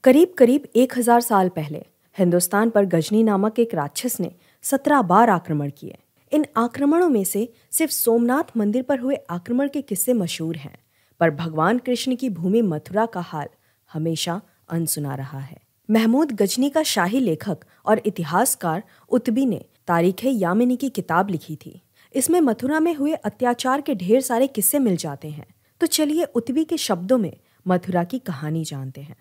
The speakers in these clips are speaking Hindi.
करीब करीब 1000 साल पहले हिंदुस्तान पर गजनी नामक एक राक्षस ने 17 बार आक्रमण किए। इन आक्रमणों में से सिर्फ सोमनाथ मंदिर पर हुए आक्रमण के किस्से मशहूर हैं, पर भगवान कृष्ण की भूमि मथुरा का हाल हमेशा अनसुना रहा है। महमूद गजनी का शाही लेखक और इतिहासकार उतबी ने तारीख़-ए-यामिनी की किताब लिखी थी। इसमें मथुरा में हुए अत्याचार के ढेर सारे किस्से मिल जाते हैं। तो चलिए उतबी के शब्दों में मथुरा की कहानी जानते हैं।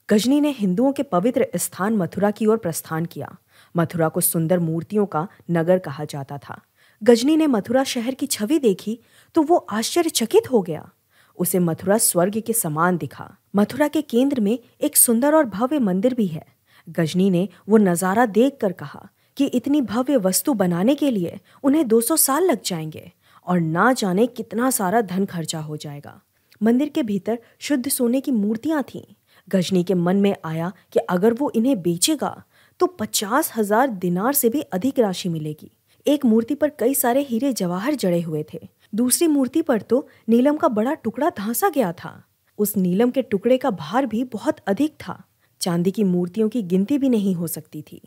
गजनी ने हिंदुओं के पवित्र स्थान मथुरा की ओर प्रस्थान किया। मथुरा को सुंदर मूर्तियों का नगर कहा जाता था। गजनी ने मथुरा शहर की छवि देखी तो वो आश्चर्यचकित हो गया। उसे मथुरा स्वर्ग के समान दिखा। मथुरा के केंद्र में एक सुंदर और भव्य मंदिर भी है। गजनी ने वो नज़ारा देखकर कहा कि इतनी भव्य वस्तु बनाने के लिए उन्हें 200 साल लग जाएंगे और ना जाने कितना सारा धन खर्चा हो जाएगा। मंदिर के भीतर शुद्ध सोने की मूर्तियां थीं। गजनी के मन में आया कि अगर वो इन्हें बेचेगा तो 50,000 दिनार से भी अधिक राशि मिलेगी। एक मूर्ति पर कई सारे हीरे जवाहर जड़े हुए थे। दूसरी मूर्ति पर तो नीलम का बड़ा टुकड़ा धांसा गया था। उस नीलम के टुकड़े का भार भी बहुत अधिक था। चांदी की मूर्तियों की गिनती भी नहीं हो सकती थी।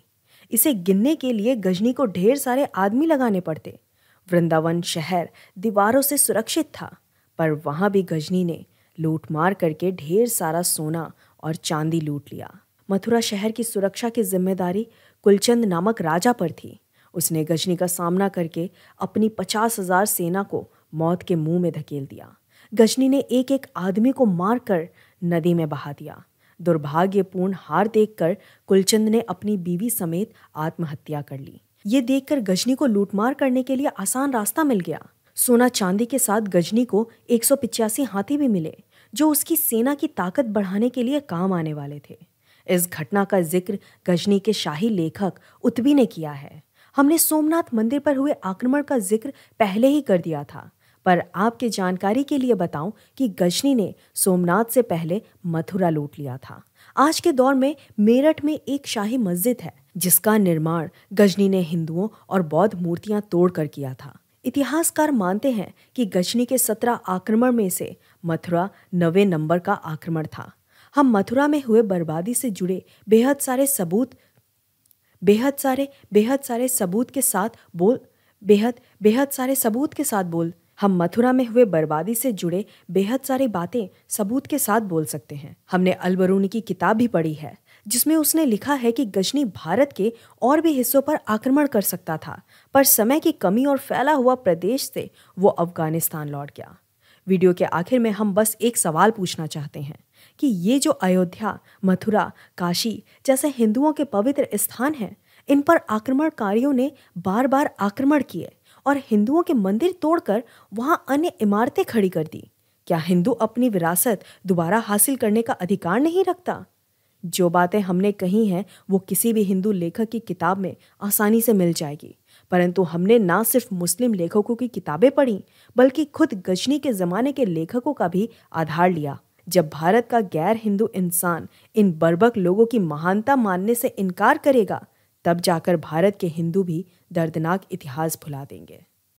इसे गिनने के लिए गजनी को ढेर सारे आदमी लगाने पड़ते। वृंदावन शहर दीवारों से सुरक्षित था, पर वहां भी गजनी ने लूटमार करके ढेर सारा सोना और चांदी लूट लिया। मथुरा शहर की सुरक्षा की जिम्मेदारी कुलचंद नामक राजा पर थी। उसने गजनी का सामना करके अपनी 50,000 सेना को मौत के मुंह में धकेल दिया। गजनी ने एक एक आदमी को मारकर नदी में बहा दिया। दुर्भाग्यपूर्ण हार देखकर कुलचंद ने अपनी बीवी समेत आत्महत्या कर ली। ये देखकर गजनी को लूटमार करने के लिए आसान रास्ता मिल गया। सोना चांदी के साथ गजनी को 185 हाथी भी मिले, जो उसकी सेना की ताकत बढ़ाने के लिए काम आने वाले थे। इस घटना का जिक्र गजनी के शाही लेखक उतबी ने किया है। हमने सोमनाथ मंदिर पर हुए आक्रमण का जिक्र पहले ही कर दिया था, पर आपके जानकारी के लिए बताऊं कि गजनी ने सोमनाथ से पहले मथुरा लूट लिया था। आज के दौर में मेरठ में एक शाही मस्जिद है, जिसका निर्माण गजनी ने हिंदुओं और बौद्ध मूर्तियां तोड़कर किया था। इतिहासकार मानते हैं कि गजनी के 17 आक्रमण में से मथुरा 9वें नंबर का आक्रमण था। हम मथुरा में हुए बर्बादी से जुड़े बेहद सारे सबूत के साथ बोल सकते हैं। हमने अल-बरूनी की किताब भी पढ़ी है, जिसमें उसने लिखा है कि गजनी भारत के और भी हिस्सों पर आक्रमण कर सकता था, पर समय की कमी और फैला हुआ प्रदेश से वो अफगानिस्तान लौट गया। वीडियो के आखिर में हम बस एक सवाल पूछना चाहते हैं कि ये जो अयोध्या, मथुरा, काशी जैसे हिंदुओं के पवित्र स्थान हैं, इन पर आक्रमणकारियों ने बार बार आक्रमण किए और हिंदुओं के मंदिर तोड़कर वहां अन्य इमारतें खड़ी कर दी। क्या हिंदू अपनी विरासत दोबारा हासिल करने का अधिकार नहीं रखता? जो बातें हमने कही हैं वो किसी भी हिंदू लेखक की किताब में आसानी से मिल जाएगी, परंतु हमने ना सिर्फ मुस्लिम लेखकों की किताबें पढ़ी, बल्कि खुद गजनी के ज़माने के लेखकों का भी आधार लिया। जब भारत का गैर हिंदू इंसान इन बर्बक लोगों की महानता मानने से इनकार करेगा, तब जाकर भारत के हिंदू भी दर्दनाक इतिहास भुला देंगे।